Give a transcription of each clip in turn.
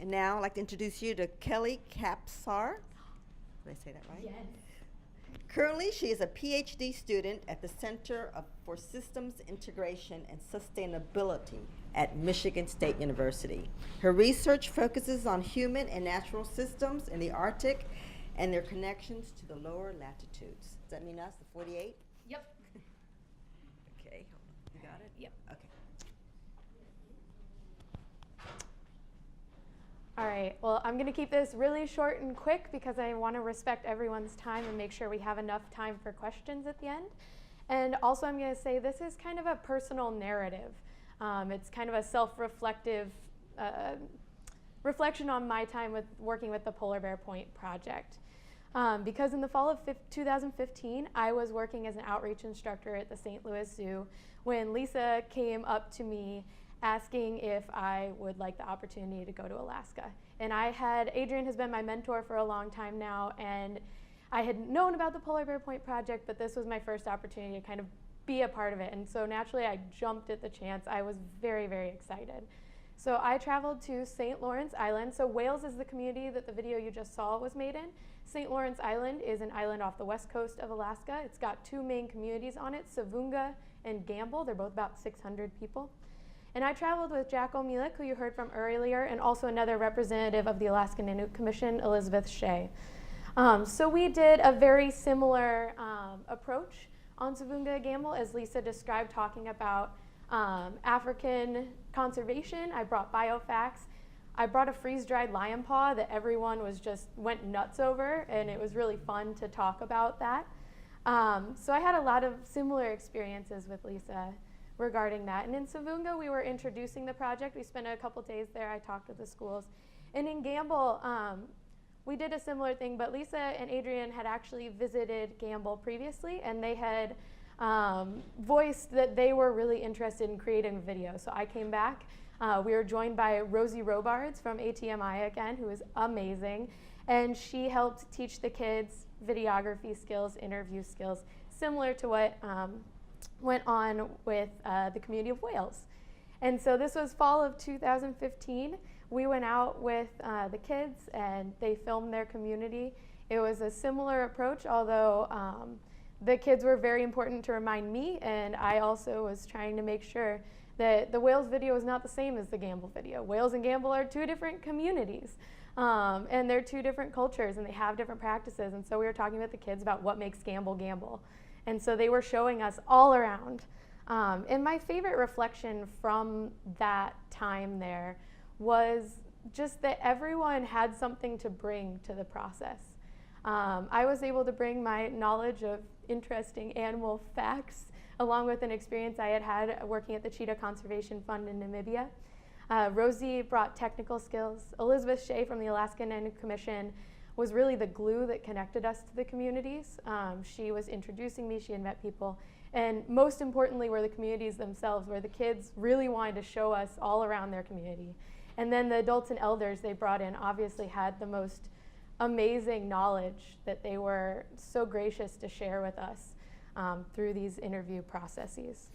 And now I'd like to introduce you to Kelly Kapsar. Did I say that right? Yes. Currently, she is a Ph.D. student at the Center for Systems Integration and Sustainability at Michigan State University. Her research focuses on human and natural systems in the Arctic and their connections to the lower latitudes. Does that mean us, the 48? Yep. Okay, hold on. You got it? Yep. Okay. All right, well, I'm gonna keep this really short and quick because I wanna respect everyone's time and make sure we have enough time for questions at the end. And also I'm gonna say this is kind of a personal narrative. It's kind of a self-reflective reflection on my time with working with the Polar Bear Point project. Because in the fall of 2015, I was working as an outreach instructor at the St. Louis Zoo when Lisa came up to me asking if I would like the opportunity to go to Alaska. And Adrian has been my mentor for a long time now, and I had known about the Polar Bear Point project, but this was my first opportunity to kind of be a part of it. And so naturally I jumped at the chance. I was very, very excited. So I traveled to St. Lawrence Island. So Wales is the community that the video you just saw was made in. St. Lawrence Island is an island off the west coast of Alaska. It's got two main communities on it, Savoonga and Gambell. They're both about 600 people. And I traveled with Jack O'Mealik, who you heard from earlier, and also another representative of the Alaska Nanuuq Commission, Elizabeth Shea. So we did a very similar approach on Savoonga Gambell, as Lisa described, talking about African conservation. I brought biofacts. I brought a freeze-dried lion paw that everyone went nuts over, and it was really fun to talk about that. So I had a lot of similar experiences with Lisa regarding that. And in Savoonga, we were introducing the project. We spent a couple days there. I talked with the schools. And in Gambell, we did a similar thing, but Lisa and Adrian had actually visited Gambell previously, and they had voiced that they were really interested in creating a video. So I came back. We were joined by Rosie Robards from ATMI again, who is amazing. And she helped teach the kids videography skills, interview skills, similar to what went on with the community of Wales. And so this was fall of 2015. We went out with the kids and they filmed their community. It was a similar approach, although the kids were very important to remind me, and I also was trying to make sure that the Wales video is not the same as the Gambell video. Wales and Gambell are two different communities, and they're two different cultures, and they have different practices. And so we were talking with the kids about what makes Gambell Gambell. And so they were showing us all around. And my favorite reflection from that time there was just that everyone had something to bring to the process. I was able to bring my knowledge of interesting animal facts along with an experience I had working at the Cheetah Conservation Fund in Namibia. Rosie brought technical skills. Elizabeth Shea from the Alaska Nanuuq Commission was really the glue that connected us to the communities. She was introducing me, she had met people, and most importantly were the communities themselves, where the kids really wanted to show us all around their community. And then the adults and elders they brought in obviously had the most amazing knowledge that they were so gracious to share with us through these interview processes.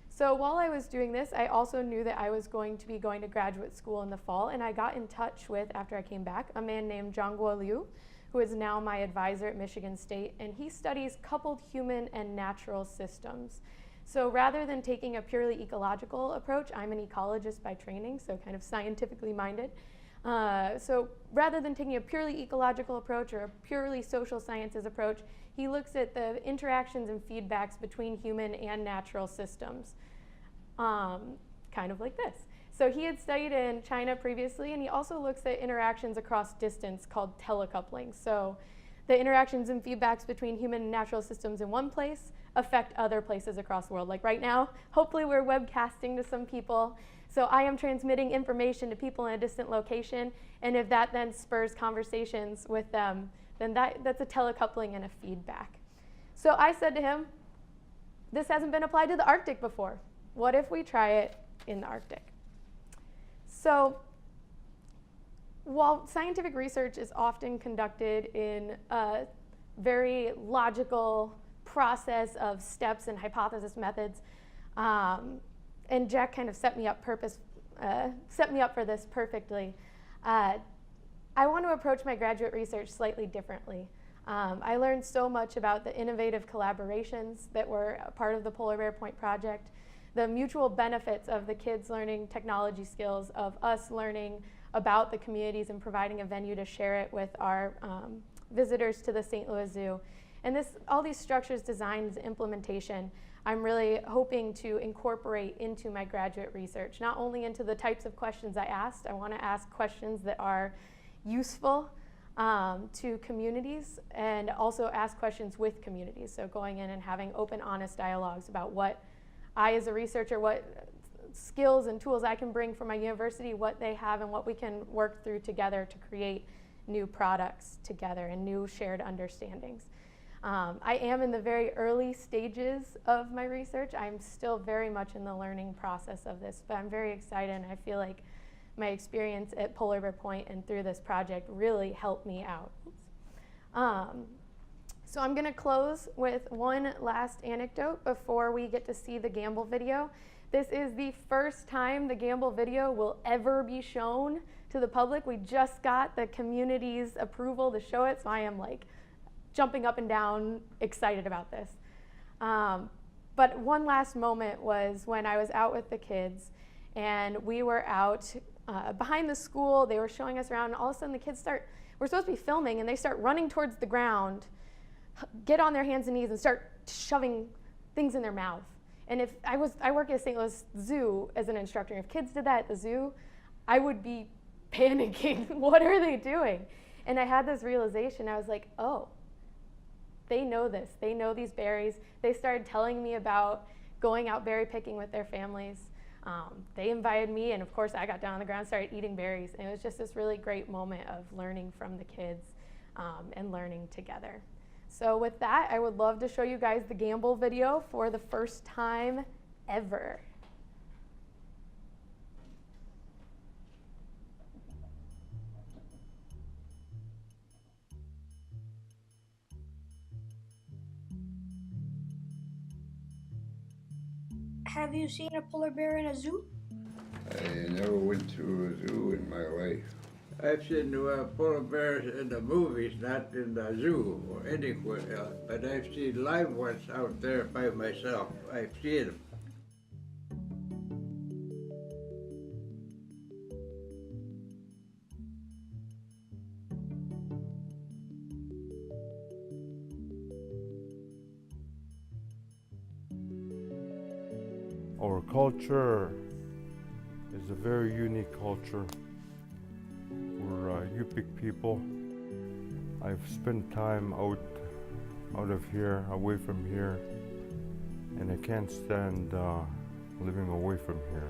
So while I was doing this, I also knew that I was going to be going to graduate school in the fall, and I got in touch with, after I came back, a man named Zhangguo Liu, who is now my advisor at Michigan State, and he studies coupled human and natural systems. So rather than taking a purely ecological approach, I'm an ecologist by training, so kind of scientifically minded. So rather than taking a purely ecological approach or a purely social sciences approach, he looks at the interactions and feedbacks between human and natural systems, kind of like this. So he had studied in China previously, and he also looks at interactions across distance called telecoupling. So the interactions and feedbacks between human and natural systems in one place affect other places across the world. Like right now, hopefully we're webcasting to some people. So I am transmitting information to people in a distant location, and if that then spurs conversations with them, then that's a telecoupling and a feedback. So I said to him, this hasn't been applied to the Arctic before. What if we try it in the Arctic? So while scientific research is often conducted in a very logical process of steps and hypothesis methods, and Jack kind of set me up for this perfectly. I want to approach my graduate research slightly differently. I learned so much about the innovative collaborations that were a part of the Polar Bear Point project, the mutual benefits of the kids learning technology skills, of us learning about the communities and providing a venue to share it with our visitors to the St. Louis Zoo. And all these structures, designs, implementation, I'm really hoping to incorporate into my graduate research, not only into the types of questions I asked. I want to ask questions that are useful to communities, and also ask questions with communities. So going in and having open, honest dialogues about what I as a researcher, what skills and tools I can bring from my university, what they have, and what we can work through together to create new products together and new shared understandings. I am in the very early stages of my research. I'm still very much in the learning process of this, but I'm very excited, and I feel like my experience at Polar Bear Point and through this project really helped me out. So I'm going to close with one last anecdote before we get to see the Gambell video. This is the first time the Gambell video will ever be shown to the public. We just got the community's approval to show it, so I am like jumping up and down, excited about this. But one last moment was when I was out with the kids, and we were out behind the school. They were showing us around, and all of a sudden the kids we're supposed to be filming, and they start running towards the ground, get on their hands and knees, and start shoving things in their mouth. And if I work at St. Louis Zoo as an instructor. If kids did that at the zoo, I would be panicking. What are they doing? And I had this realization. I was like, oh, they know this. They know these berries. They started telling me about going out berry picking with their families. They invited me, and of course I got down on the ground and started eating berries. And it was just this really great moment of learning from the kids and learning together. So with that, I would love to show you guys the Gambell video for the first time ever. Have you seen a polar bear in a zoo? I never went to a zoo in my life. I've seen polar bears in the movies, not in the zoo or anywhere else, but I've seen live ones out there by myself. I've seen them. Our culture is a very unique culture. We're Yupik people. I've spent time out of here, away from here, and I can't stand living away from here.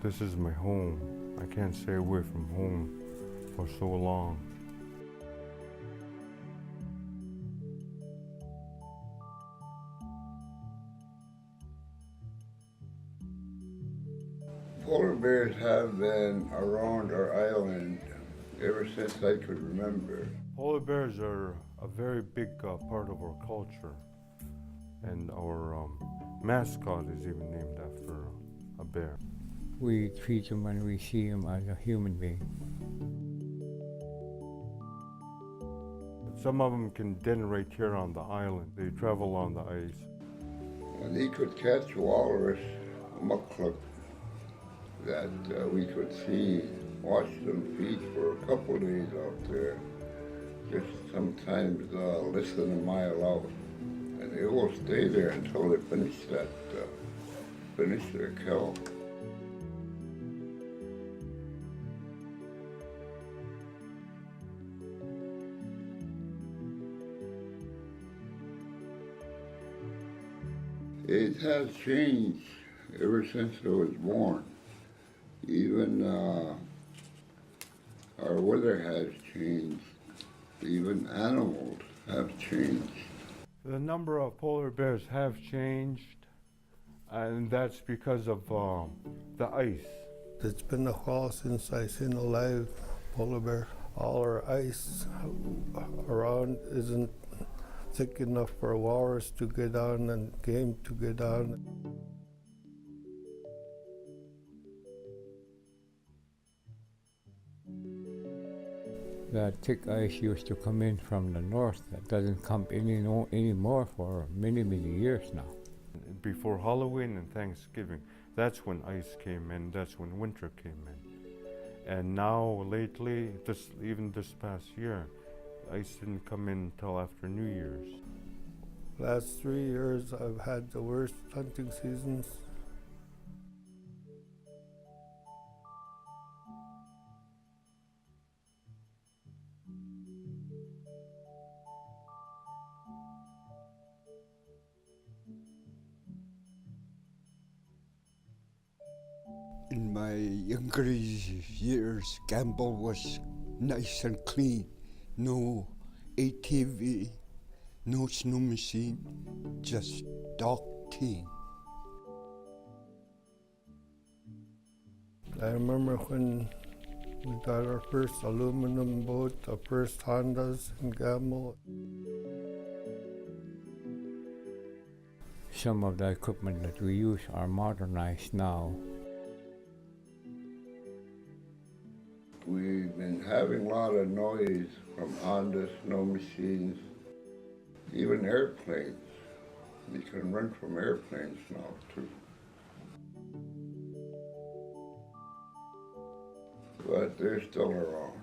This is my home. I can't stay away from home for so long. Polar bears have been around our island ever since I could remember. Polar bears are a very big part of our culture, and our mascot is even named after a bear. We treat them when we see them as a human being. Some of them can den right here on the island. They travel on the ice. And he could catch walrus, mukluk, that we could see, watch them feed for a couple of days out there. Just sometimes less than a mile out. And they will stay there until they finish their kill. It has changed ever since I was born. Even our weather has changed. Even animals have changed. The number of polar bears have changed, and that's because of the ice. It's been a while since I've seen a live polar bear. All our ice around isn't thick enough for a walrus to get on and game to get on. The thick ice used to come in from the north. That doesn't come anymore for many, many years now. Before Halloween and Thanksgiving, that's when ice came in, that's when winter came in. And now, lately, even this past year, ice didn't come in until after New Year's. Last 3 years, I've had the worst hunting seasons. In my younger years, Gambell was nice and clean. No ATV, no snow machine, just dog team. I remember when we got our first aluminum boat, the first Hondas in Gambell. Some of the equipment that we use are modernized now. We've been having a lot of noise from Honda snow machines, even airplanes. You can run from airplanes now too. But they're still around.